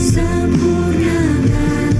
Sempurnakan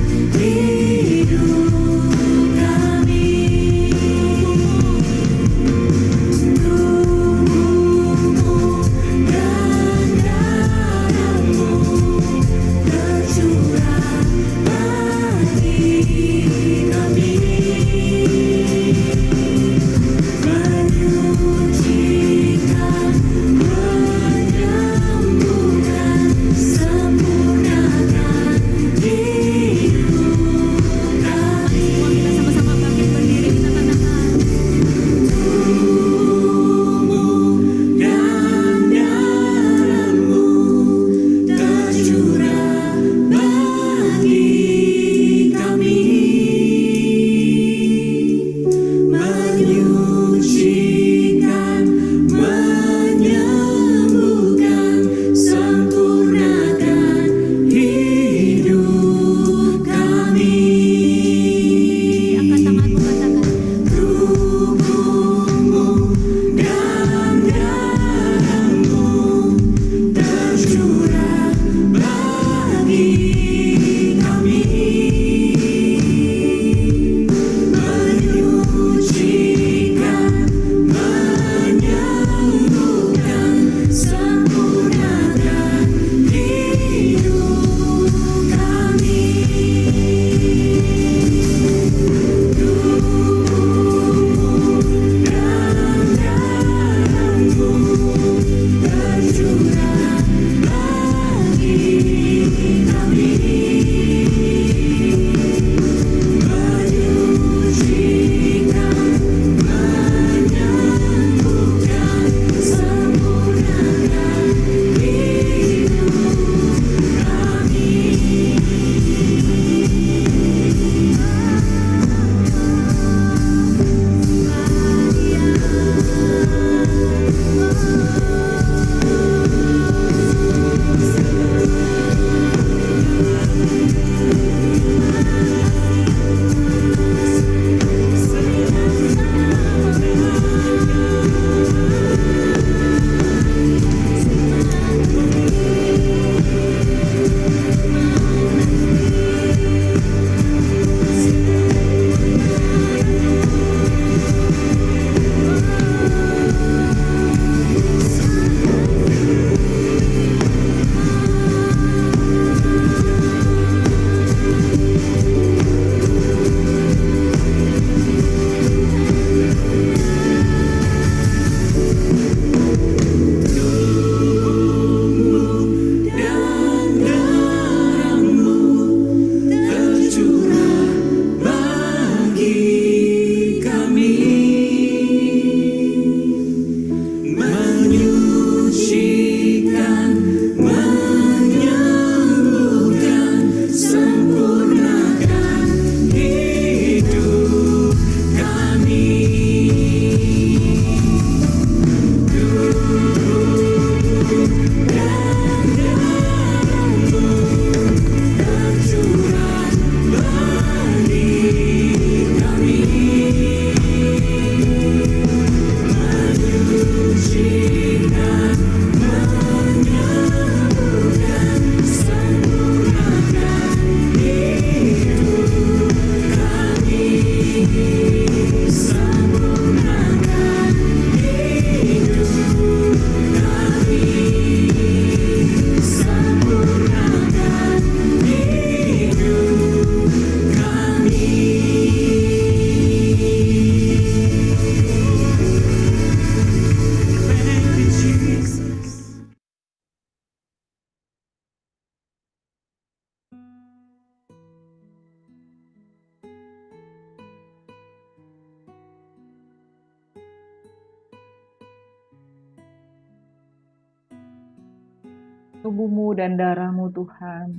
Tubuhmu dan darahmu Tuhan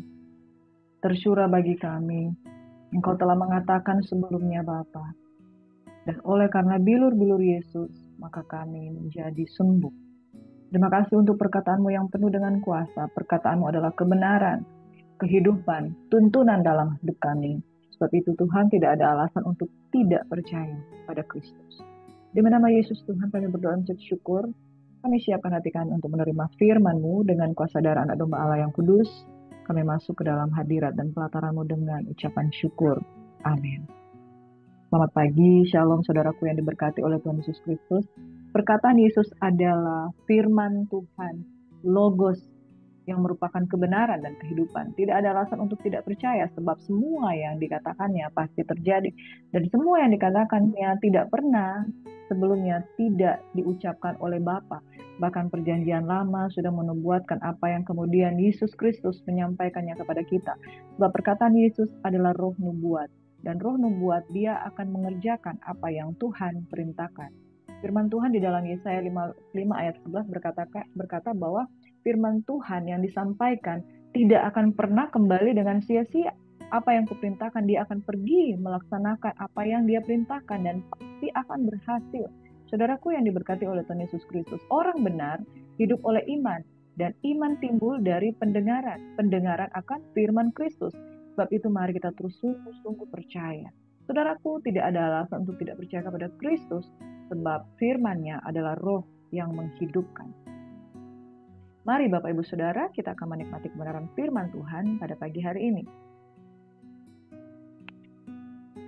tersyurah bagi kami. Engkau telah mengatakan sebelumnya Bapa, dan oleh karena bilur-bilur Yesus, maka kami menjadi sembuh. Terima kasih untuk perkataanmu yang penuh dengan kuasa. Perkataanmu adalah kebenaran, kehidupan, tuntunan dalam hidup kami. Sebab itu Tuhan tidak ada alasan untuk tidak percaya pada Kristus. Demi nama Yesus Tuhan kami berdoa mengucap syukur. Kami siapkan hati kami untuk menerima firman-Mu dengan kuasa darah anak domba Allah yang kudus. Kami masuk ke dalam hadirat dan pelataran-Mu dengan ucapan syukur. Amin. Selamat pagi, shalom saudaraku yang diberkati oleh Tuhan Yesus Kristus. Perkataan Yesus adalah firman Tuhan, logos yang merupakan kebenaran dan kehidupan. Tidak ada alasan untuk tidak percaya sebab semua yang dikatakannya pasti terjadi. Dan semua yang dikatakannya tidak pernah sebelumnya tidak diucapkan oleh Bapa. Bahkan perjanjian lama sudah menubuatkan apa yang kemudian Yesus Kristus menyampaikannya kepada kita. Sebab perkataan Yesus adalah roh nubuat. Dan roh nubuat dia akan mengerjakan apa yang Tuhan perintahkan. Firman Tuhan di dalam Yesaya 5 ayat 11 berkata bahwa firman Tuhan yang disampaikan tidak akan pernah kembali dengan sia-sia. Apa yang kuperintahkan, dia akan pergi melaksanakan apa yang dia perintahkan dan pasti akan berhasil. Saudaraku yang diberkati oleh Tuhan Yesus Kristus, orang benar hidup oleh iman, dan iman timbul dari pendengaran. Pendengaran akan firman Kristus. Sebab itu mari kita terus sungguh-sungguh percaya. Saudaraku, tidak ada alasan untuk tidak percaya kepada Kristus, sebab firman-Nya adalah roh yang menghidupkan. Mari Bapak Ibu Saudara, kita akan menikmati kebenaran firman Tuhan pada pagi hari ini.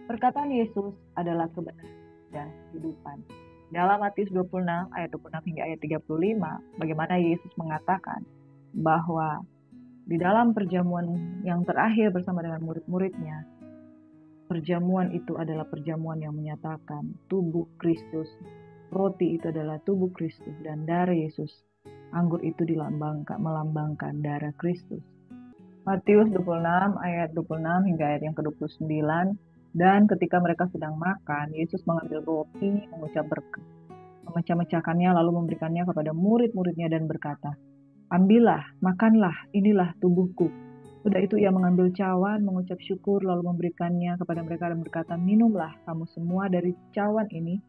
Perkataan Yesus adalah kebenaran dan kehidupan. Dalam Matius 26 ayat 26 hingga ayat 35, bagaimana Yesus mengatakan bahwa di dalam perjamuan yang terakhir bersama dengan murid-muridnya, perjamuan itu adalah perjamuan yang menyatakan tubuh Kristus. Roti itu adalah tubuh Kristus dan darah Yesus. Anggur itu melambangkan darah Kristus. Matius 26 ayat 26 hingga ayat yang ke-29. Dan ketika mereka sedang makan, Yesus mengambil roti, mengucap berkat, memecah-mecahkannya lalu memberikannya kepada murid-muridnya dan berkata, "Ambillah, makanlah, inilah tubuhku." Sudah itu ia mengambil cawan, mengucap syukur, lalu memberikannya kepada mereka dan berkata, "Minumlah kamu semua dari cawan ini,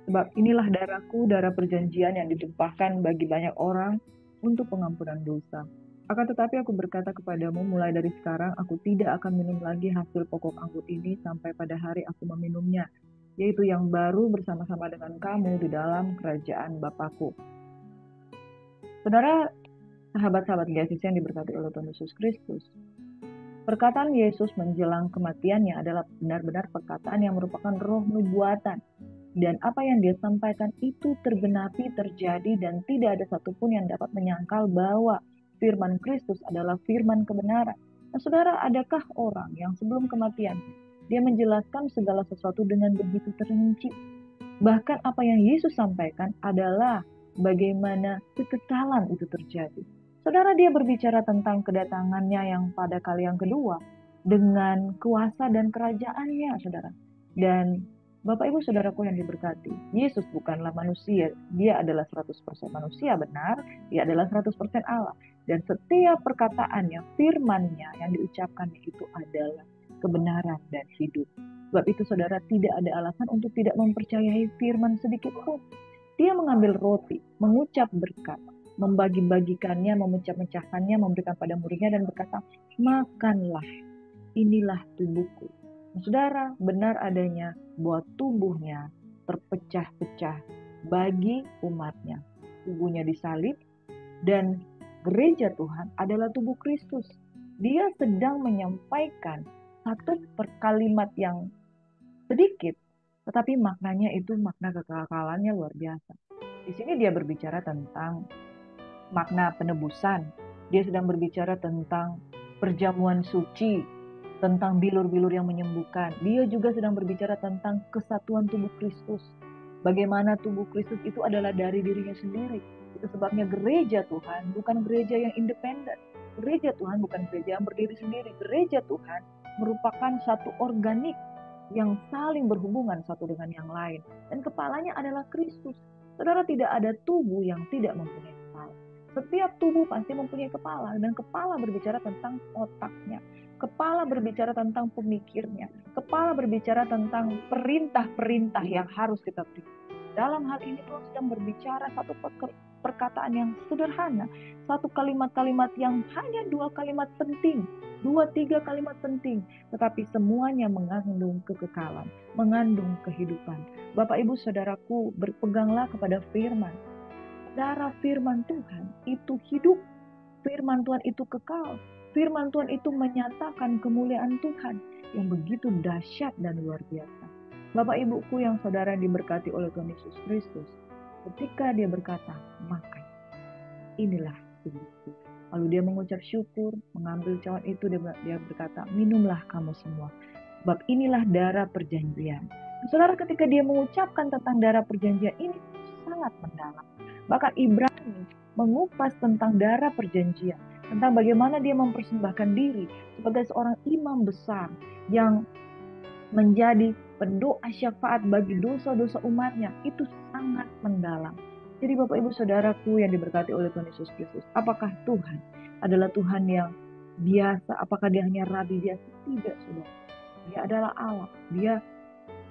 sebab inilah darahku, darah perjanjian yang ditumpahkan bagi banyak orang untuk pengampunan dosa. Akan tetapi aku berkata kepadamu, mulai dari sekarang aku tidak akan minum lagi hasil pokok anggur ini sampai pada hari aku meminumnya, yaitu yang baru bersama-sama dengan kamu di dalam kerajaan Bapakku." Saudara, sahabat-sahabat Yesus yang diberkati oleh Tuhan Yesus Kristus, perkataan Yesus menjelang kematiannya adalah benar-benar perkataan yang merupakan roh nubuatan. Dan apa yang dia sampaikan itu tergenapi, terjadi, dan tidak ada satupun yang dapat menyangkal bahwa firman Kristus adalah firman kebenaran. Nah, saudara, adakah orang yang sebelum kematian dia menjelaskan segala sesuatu dengan begitu terinci? Bahkan apa yang Yesus sampaikan adalah bagaimana kekekalan itu terjadi. Saudara, dia berbicara tentang kedatangannya yang pada kali yang kedua dengan kuasa dan kerajaannya, saudara. Dan Bapak Ibu Saudaraku yang diberkati, Yesus bukanlah manusia, dia adalah 100% manusia benar, dia adalah 100% Allah. Dan setiap perkataannya, firman-Nya yang diucapkannya itu adalah kebenaran dan hidup. Sebab itu saudara tidak ada alasan untuk tidak mempercayai firman sedikit pun. Dia mengambil roti, mengucap berkat, membagi-bagikannya, memecah-mecahkannya, memberikan pada muridnya dan berkata, "Makanlah, inilah tubuhku." Nah, saudara, benar adanya bahwa tubuhnya terpecah-pecah bagi umatnya. Tubuhnya disalib dan gereja Tuhan adalah tubuh Kristus. Dia sedang menyampaikan satu perkalimat yang sedikit, tetapi maknanya itu makna kekekalannya luar biasa. Di sini dia berbicara tentang makna penebusan. Dia sedang berbicara tentang perjamuan suci, tentang bilur-bilur yang menyembuhkan. Dia juga sedang berbicara tentang kesatuan tubuh Kristus. Bagaimana tubuh Kristus itu adalah dari dirinya sendiri. Itu sebabnya gereja Tuhan bukan gereja yang independen. Gereja Tuhan bukan gereja yang berdiri sendiri. Gereja Tuhan merupakan satu organik yang saling berhubungan satu dengan yang lain. Dan kepalanya adalah Kristus. Saudara, tidak ada tubuh yang tidak mempunyai kepala. Setiap tubuh pasti mempunyai kepala, dan kepala berbicara tentang otaknya. Kepala berbicara tentang pemikirnya. Kepala berbicara tentang perintah-perintah yang harus kita beri. Dalam hal ini Tuhan sedang berbicara satu perkataan yang sederhana, satu kalimat-kalimat yang hanya dua kalimat penting, dua tiga kalimat penting, tetapi semuanya mengandung kekekalan, mengandung kehidupan. Bapak Ibu Saudaraku, berpeganglah kepada firman. Darah firman Tuhan itu hidup, firman Tuhan itu kekal, firman Tuhan itu menyatakan kemuliaan Tuhan yang begitu dahsyat dan luar biasa. Bapak Ibuku yang saudara diberkati oleh Tuhan Yesus Kristus, ketika dia berkata, makan, inilah tubuhku. Lalu dia mengucap syukur, mengambil cawan itu, dia berkata, minumlah kamu semua. Sebab inilah darah perjanjian. Saudara, ketika dia mengucapkan tentang darah perjanjian ini sangat mendalam. Bahkan Ibrani mengupas tentang darah perjanjian, tentang bagaimana dia mempersembahkan diri sebagai seorang imam besar yang menjadi pendoa syafaat bagi dosa-dosa umatnya. Itu sangat mendalam. Jadi Bapak Ibu Saudaraku yang diberkati oleh Tuhan Yesus Kristus, apakah Tuhan adalah Tuhan yang biasa? Apakah dia hanya rabi biasa? Tidak, saudara. Dia adalah Allah. Dia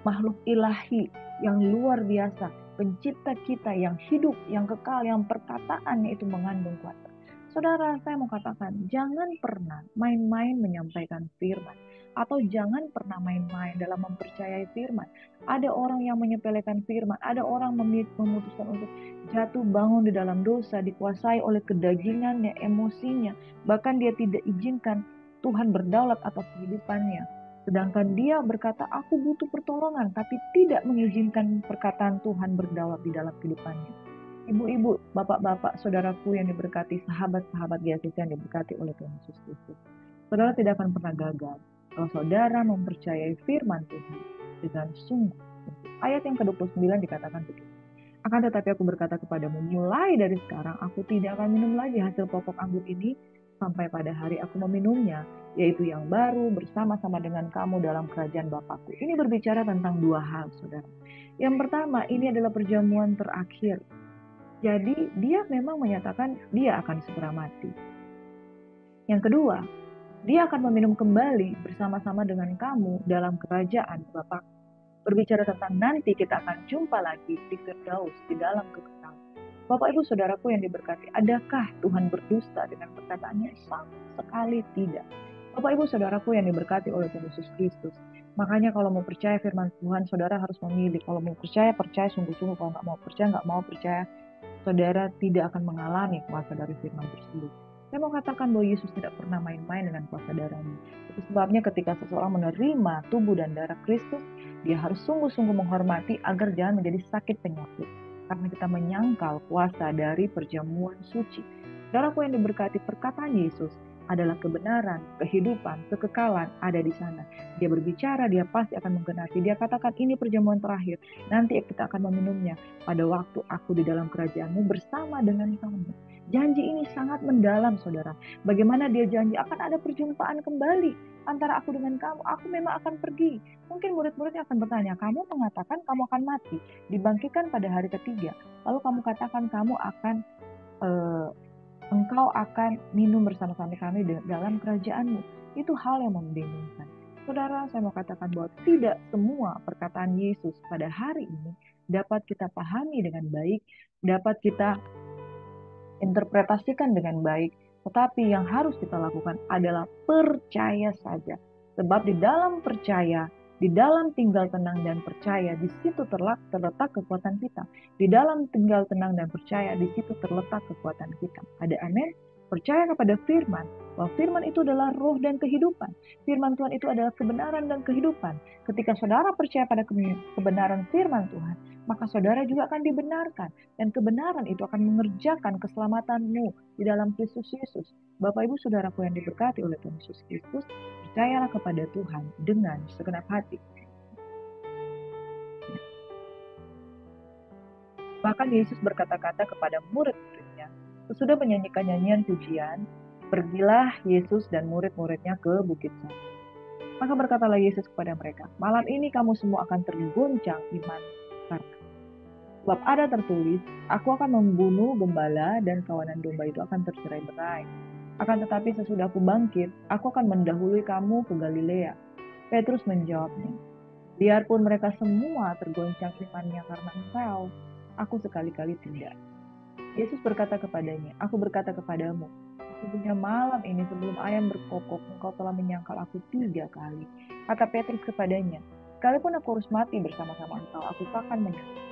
makhluk ilahi yang luar biasa, pencipta kita yang hidup, yang kekal, yang perkataannya itu mengandung kuasa. Saudara, saya mau katakan, jangan pernah main-main menyampaikan firman, atau jangan pernah main-main dalam mempercayai firman. Ada orang yang menyepelekan firman, ada orang memutuskan untuk jatuh bangun di dalam dosa, dikuasai oleh kedagingannya, emosinya, bahkan dia tidak izinkan Tuhan berdaulat atas kehidupannya. Sedangkan dia berkata, aku butuh pertolongan, tapi tidak mengizinkan perkataan Tuhan berdaulat di dalam kehidupannya. Ibu-ibu, bapak-bapak, saudaraku yang diberkati, sahabat-sahabat Yesus yang diberkati oleh Tuhan Yesus Kristus. Saudara tidak akan pernah gagal kalau saudara mempercayai firman Tuhan dengan sungguh. Ayat yang ke-29 dikatakan begitu. Akan tetapi aku berkata kepadamu, mulai dari sekarang aku tidak akan minum lagi hasil pokok anggur ini sampai pada hari aku meminumnya, yaitu yang baru bersama-sama dengan kamu dalam kerajaan Bapakku. Ini berbicara tentang dua hal, saudara. Yang pertama, ini adalah perjamuan terakhir. Jadi dia memang menyatakan dia akan segera mati. Yang kedua, dia akan meminum kembali bersama-sama dengan kamu dalam kerajaan Bapa. Berbicara tentang nanti kita akan jumpa lagi di Firdaus, di dalam kekekalan. Bapak Ibu Saudaraku yang diberkati, adakah Tuhan berdusta dengan perkataannya? Sama sekali tidak. Bapak Ibu Saudaraku yang diberkati oleh Tuhan Yesus Kristus. Makanya kalau mau percaya firman Tuhan, saudara harus memilih. Kalau mau percaya, percaya sungguh-sungguh. Kalau nggak mau percaya, saudara tidak akan mengalami kuasa dari firman tersebut. Saya mau katakan bahwa Yesus tidak pernah main-main dengan kuasa darahnya. Itu sebabnya ketika seseorang menerima tubuh dan darah Kristus, dia harus sungguh-sungguh menghormati agar jangan menjadi sakit penyakit. Karena kita menyangkal kuasa dari perjamuan suci. Saudaraku yang diberkati, perkataan Yesus adalah kebenaran, kehidupan, kekekalan ada di sana. Dia berbicara, dia pasti akan menggenapi. Dia katakan ini perjamuan terakhir. Nanti kita akan meminumnya pada waktu aku di dalam kerajaanmu bersama dengan kamu. Janji ini sangat mendalam, saudara. Bagaimana dia janji akan ada perjumpaan kembali antara aku dengan kamu. Aku memang akan pergi. Mungkin murid-muridnya akan bertanya, kamu mengatakan kamu akan mati, dibangkitkan pada hari ketiga. Lalu kamu katakan engkau akan minum bersama-sama kami dalam kerajaanmu. Itu hal yang membingungkan. Saudara, saya mau katakan bahwa tidak semua perkataan Yesus pada hari ini dapat kita pahami dengan baik, dapat kita interpretasikan dengan baik, tetapi yang harus kita lakukan adalah percaya saja. Sebab di dalam percaya, di dalam tinggal tenang dan percaya, di situ terletak kekuatan kita. Di dalam tinggal tenang dan percaya, di situ terletak kekuatan kita. Ada amin? Percaya kepada firman, bahwa firman itu adalah roh dan kehidupan. Firman Tuhan itu adalah kebenaran dan kehidupan. Ketika saudara percaya pada kebenaran firman Tuhan, maka saudara juga akan dibenarkan. Dan kebenaran itu akan mengerjakan keselamatanmu di dalam Kristus Yesus. Bapak Ibu Saudaraku yang diberkati oleh Tuhan Yesus Kristus, percayalah kepada Tuhan dengan segenap hati. Bahkan Yesus berkata-kata kepada murid-muridnya, sesudah menyanyikan nyanyian pujian, pergilah Yesus dan murid-muridnya ke Bukit Salib. Maka berkatalah Yesus kepada mereka, malam ini kamu semua akan terguncang iman karena. Sebab ada tertulis, aku akan membunuh gembala dan kawanan domba itu akan tercerai-berai. Akan tetapi sesudah aku bangkit, aku akan mendahului kamu ke Galilea. Petrus menjawabnya, biarpun mereka semua tergoncang imannya karena engkau, aku sekali-kali tidak. Yesus berkata kepadanya, aku berkata kepadamu, sesungguhnya malam ini sebelum ayam berkokok, engkau telah menyangkal aku 3 kali. Kata Petrus kepadanya, sekalipun aku harus mati bersama-sama engkau, aku takkan menyangkal.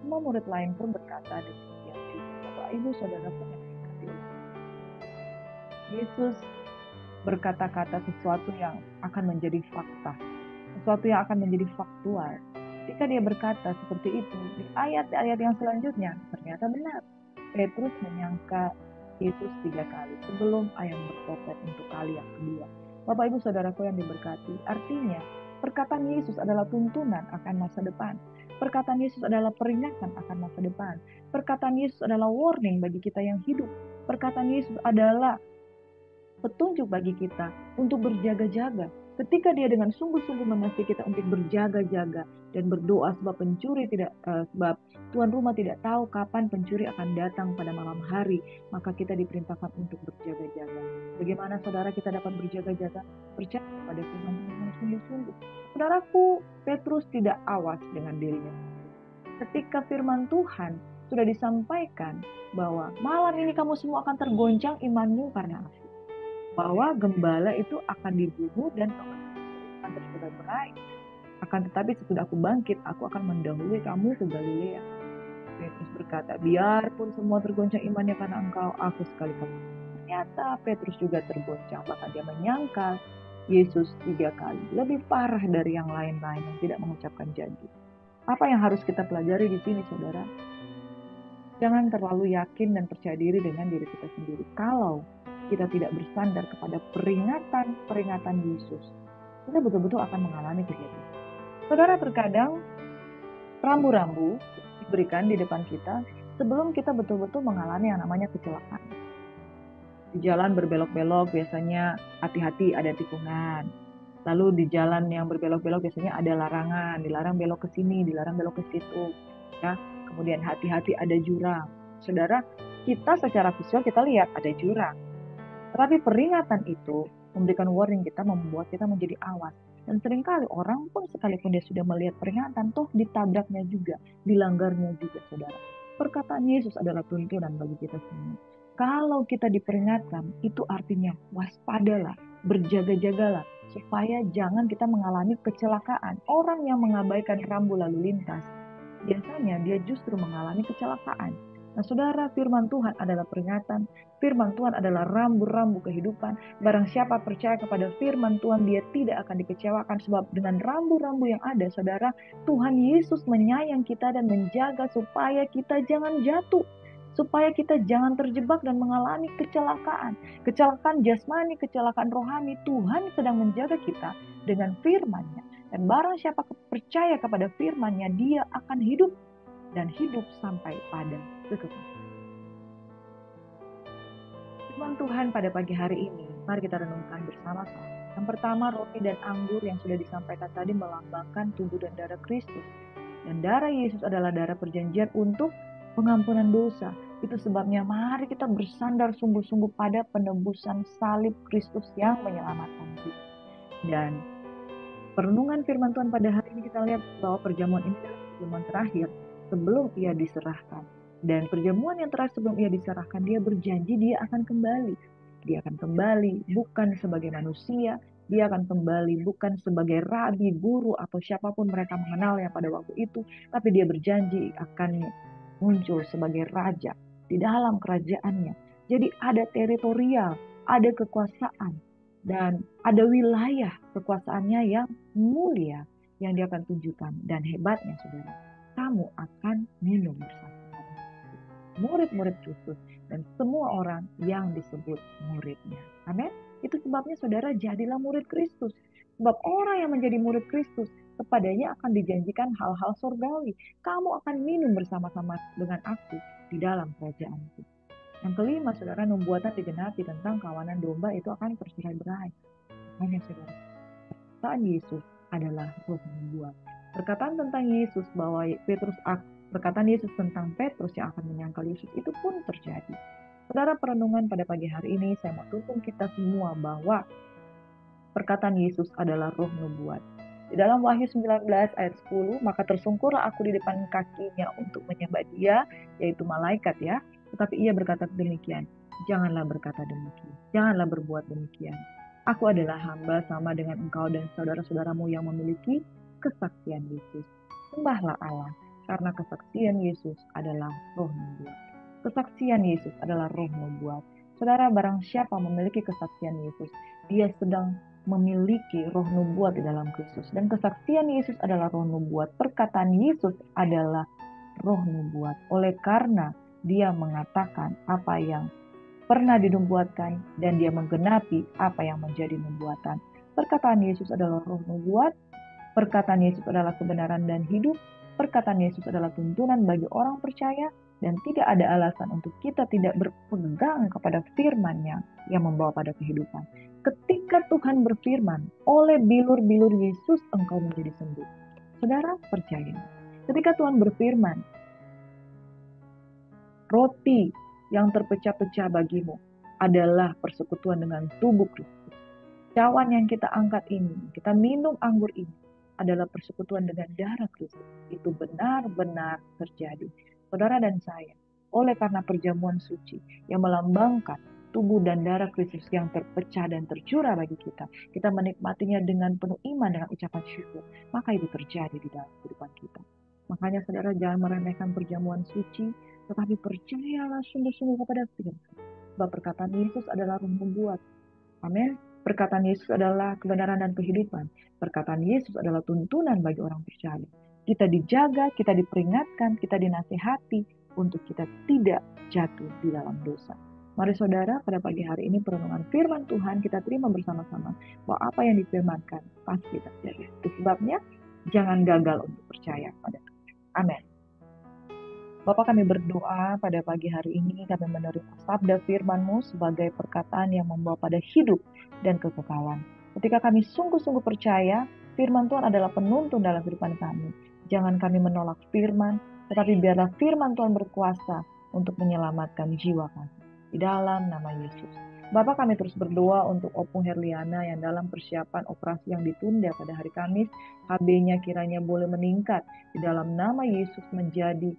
Semua murid lain pun berkata demikian juga. Bapak, Ibu, Saudaraku yang diberkati oleh Yesus berkata-kata sesuatu yang akan menjadi fakta, sesuatu yang akan menjadi faktual. Ketika dia berkata seperti itu, di ayat-ayat yang selanjutnya, ternyata benar. Petrus menyangka Yesus 3 kali sebelum ayam berkokok untuk kali yang kedua. Bapak Ibu Saudaraku yang diberkati, artinya perkataan Yesus adalah tuntunan akan masa depan. Perkataan Yesus adalah peringatan akan masa depan. Perkataan Yesus adalah warning bagi kita yang hidup. Perkataan Yesus adalah petunjuk bagi kita untuk berjaga-jaga. Ketika dia dengan sungguh-sungguh menasihati kita untuk berjaga-jaga dan berdoa sebab tuan rumah tidak tahu kapan pencuri akan datang pada malam hari, maka kita diperintahkan untuk berjaga-jaga. Bagaimana saudara kita dapat berjaga-jaga? Percaya pada firman Tuhan yang sungguh-sungguh. Saudaraku, Petrus tidak awas dengan dirinya. Ketika firman Tuhan sudah disampaikan bahwa malam ini kamu semua akan tergoncang imanmu karena aku, bahwa gembala itu akan dibunuh dan akan tercerai-berai. Akan tetapi sesudah aku bangkit, aku akan mendahului kamu ke Galilea. Petrus berkata, biarpun semua tergoncang imannya karena engkau, aku sekali-kali. Ternyata Petrus juga tergoncang, bahkan dia menyangkal Yesus 3 kali. Lebih parah dari yang lain-lain yang tidak mengucapkan janji. Apa yang harus kita pelajari di sini, saudara? Jangan terlalu yakin dan percaya diri dengan diri kita sendiri. Kalau kita tidak bersandar kepada peringatan Yesus, kita betul-betul akan mengalami kejadian. Saudara, terkadang rambu-rambu diberikan di depan kita sebelum kita betul-betul mengalami yang namanya kecelakaan. Di jalan berbelok-belok biasanya hati-hati, ada tikungan. Lalu di jalan yang berbelok-belok biasanya ada larangan, dilarang belok ke sini, dilarang belok ke situ. Ya, kemudian hati-hati ada jurang. Saudara, kita secara visual kita lihat ada jurang. Tetapi peringatan itu memberikan warning kita, membuat kita menjadi awas. Dan seringkali orang pun sekalipun dia sudah melihat peringatan, toh ditabraknya juga, dilanggarnya juga, saudara. Perkataan Yesus adalah tuntunan bagi kita semua. Kalau kita diperingatkan, itu artinya waspadalah, berjaga-jagalah, supaya jangan kita mengalami kecelakaan. Orang yang mengabaikan rambu lalu lintas, biasanya dia justru mengalami kecelakaan. Nah, saudara, firman Tuhan adalah peringatan. Firman Tuhan adalah rambu-rambu kehidupan. Barang siapa percaya kepada firman Tuhan, dia tidak akan dikecewakan. Sebab dengan rambu-rambu yang ada, saudara, Tuhan Yesus menyayang kita dan menjaga supaya kita jangan jatuh. Supaya kita jangan terjebak dan mengalami kecelakaan. Kecelakaan jasmani, kecelakaan rohani. Tuhan sedang menjaga kita dengan firman-Nya. Dan barang siapa percaya kepada firman-Nya, dia akan hidup dan hidup sampai pada kekekalan. Firman Tuhan pada pagi hari ini, mari kita renungkan bersama-sama. Yang pertama, roti dan anggur yang sudah disampaikan tadi melambangkan tubuh dan darah Kristus. Dan darah Yesus adalah darah perjanjian untuk pengampunan dosa. Itu sebabnya mari kita bersandar sungguh-sungguh pada penebusan salib Kristus yang menyelamatkan kita. Dan perenungan firman Tuhan pada hari ini kita lihat bahwa perjamuan ini adalah perjamuan terakhir sebelum ia diserahkan. Dan perjamuan yang terakhir sebelum ia diserahkan, dia berjanji dia akan kembali. Dia akan kembali bukan sebagai manusia, dia akan kembali bukan sebagai rabi, guru, atau siapapun mereka mengenalnya pada waktu itu, tapi dia berjanji akan muncul sebagai raja di dalam kerajaannya. Jadi ada teritorial, ada kekuasaan, dan ada wilayah kekuasaannya yang mulia yang dia akan tunjukkan. Dan hebatnya, saudara, kamu akan minum bersama murid-murid Kristus dan semua orang yang disebut muridnya. Amin. Itu sebabnya saudara, jadilah murid Kristus. Sebab orang yang menjadi murid Kristus, kepadanya akan dijanjikan hal-hal surgawi. Kamu akan minum bersama-sama dengan aku di dalam kerajaanku. Yang kelima, saudara, nubuatan digenapi tentang kawanan domba itu akan tercerai-berai. Hanya saudara, perkataan Yesus adalah roh nubuat. Perkataan tentang Yesus bahwa Petrus Perkataan Yesus tentang Petrus yang akan menyangkal Yesus itu pun terjadi. Saudara, perenungan pada pagi hari ini saya mau tuntun kita semua bahwa perkataan Yesus adalah roh nubuat. Di dalam Wahyu 19 ayat 10, maka tersungkurlah aku di depan kakinya untuk menyembah dia, yaitu malaikat ya. Tetapi ia berkata demikian, janganlah berkata demikian, janganlah berbuat demikian. Aku adalah hamba sama dengan engkau dan saudara-saudaramu yang memiliki kesaksian Yesus. Sembahlah Allah, karena kesaksian Yesus adalah roh nubuat. Kesaksian Yesus adalah roh nubuat. Saudara, barang siapa memiliki kesaksian Yesus, dia sedang memiliki roh nubuat di dalam Kristus. Dan kesaksian Yesus adalah roh nubuat. Perkataan Yesus adalah roh nubuat. Oleh karena dia mengatakan apa yang pernah dinubuatkan dan dia menggenapi apa yang menjadi nubuatan. Perkataan Yesus adalah roh nubuat. Perkataan Yesus adalah kebenaran dan hidup. Perkataan Yesus adalah tuntunan bagi orang percaya. Dan tidak ada alasan untuk kita tidak berpegang kepada firman-Nya yang membawa pada kehidupan. Ketika Tuhan berfirman, oleh bilur-bilur Yesus engkau menjadi sembuh. Saudara percaya, ketika Tuhan berfirman, roti yang terpecah-pecah bagimu adalah persekutuan dengan tubuh Kristus. Cawan yang kita angkat ini, kita minum anggur ini, adalah persekutuan dengan darah Kristus. Itu benar-benar terjadi. Saudara dan saya, oleh karena perjamuan suci yang melambangkan tubuh dan darah Kristus yang terpecah dan tercurah bagi kita menikmatinya dengan penuh iman dengan ucapan syukur, maka itu terjadi di dalam kehidupan kita. Makanya saudara jangan meremehkan perjamuan suci, tetapi percayalah sungguh-sungguh kepada firman. Sebab perkataan Yesus adalah roh nubuat. Amin. Perkataan Yesus adalah kebenaran dan kehidupan. Perkataan Yesus adalah tuntunan bagi orang percaya. Kita dijaga, kita diperingatkan, kita dinasihati untuk kita tidak jatuh di dalam dosa. Mari saudara, pada pagi hari ini perenungan firman Tuhan kita terima bersama-sama bahwa apa yang difirmankan pasti terjadi. Itu sebabnya jangan gagal untuk percaya pada Tuhan. Amin. Bapak, kami berdoa pada pagi hari ini kami menerima sabda firman-Mu sebagai perkataan yang membawa pada hidup dan kekekalan. Ketika kami sungguh-sungguh percaya, firman Tuhan adalah penuntun dalam kehidupan kami. Jangan kami menolak firman, tetapi biarlah firman Tuhan berkuasa untuk menyelamatkan jiwa kami. Di dalam nama Yesus. Bapak, kami terus berdoa untuk Opung Herliana yang dalam persiapan operasi yang ditunda pada hari Kamis, HB-nya kiranya boleh meningkat. Di dalam nama Yesus menjadi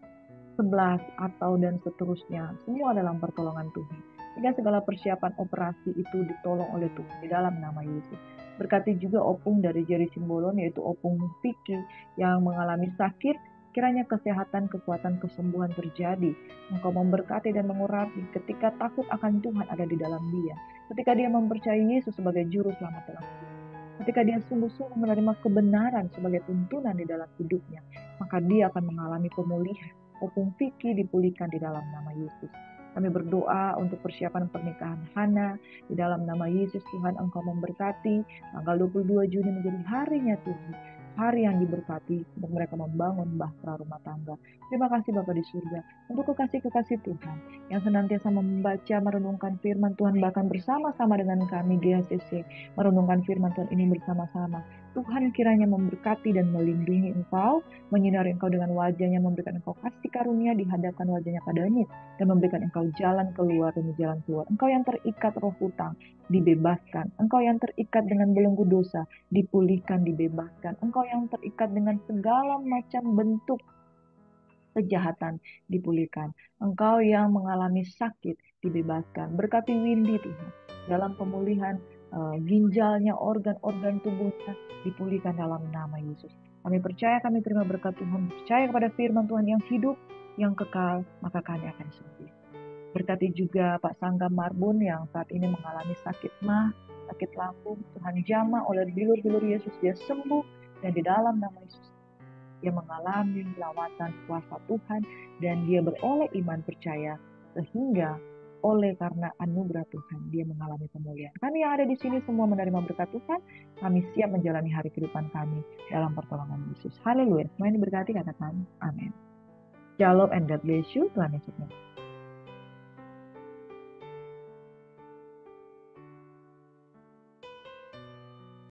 11 atau dan seterusnya, semua dalam pertolongan Tuhan. Sehingga segala persiapan operasi itu ditolong oleh Tuhan di dalam nama Yesus. Berkati juga Opung dari Jerry Simbolon, yaitu Opung Vicky yang mengalami sakit, kiranya kesehatan, kekuatan, kesembuhan terjadi. Engkau memberkati dan mengurapi ketika takut akan Tuhan ada di dalam dia. Ketika dia mempercayai Yesus sebagai juru selamat dalam hidup. Ketika dia sungguh-sungguh menerima kebenaran sebagai tuntunan di dalam hidupnya, maka dia akan mengalami pemulihan. Opung Vicky dipulihkan di dalam nama Yesus. Kami berdoa untuk persiapan pernikahan Hana. Di dalam nama Yesus, Tuhan Engkau memberkati. Tanggal 22 Juni menjadi harinya Tuhan. Hari yang diberkati untuk mereka membangun bahtera rumah tangga. Terima kasih Bapa di surga untuk kekasih-kekasih Tuhan yang senantiasa membaca, merenungkan firman Tuhan, bahkan bersama-sama dengan kami di HCC, merenungkan firman Tuhan ini bersama-sama. Tuhan kiranya memberkati dan melindungi engkau, menyinari engkau dengan wajahnya, memberikan engkau kasih karunia, dihadapkan wajahnya padanya, dan memberikan engkau jalan keluar demi jalan keluar. Engkau yang terikat roh hutang, dibebaskan. Engkau yang terikat dengan belenggu dosa, dipulihkan, dibebaskan. Engkau yang terikat dengan segala macam bentuk kejahatan, dipulihkan. Engkau yang mengalami sakit, dibebaskan. Berkati Windy Tuhan, dalam pemulihan ginjalnya, organ-organ tubuhnya, dipulihkan dalam nama Yesus. Kami percaya, kami terima berkat Tuhan, percaya kepada firman Tuhan yang hidup, yang kekal, maka kami akan sembuh. Berkati juga Pak Sangga Marbun yang saat ini mengalami sakit mah, sakit lambung. Tuhan jamah oleh bilur-bilur Yesus, dia sembuh, dan di dalam nama Yesus dia mengalami lawatan kuasa Tuhan, dan dia beroleh iman percaya, sehingga oleh karena anugerah Tuhan dia mengalami pemulihan. Kami yang ada di sini semua menerima berkat Tuhan. Kami siap menjalani hari kehidupan kami dalam pertolongan Yesus. Haleluya. Semua yang diberkati katakan amin. Shalom and God bless you. Tuhan Yesus.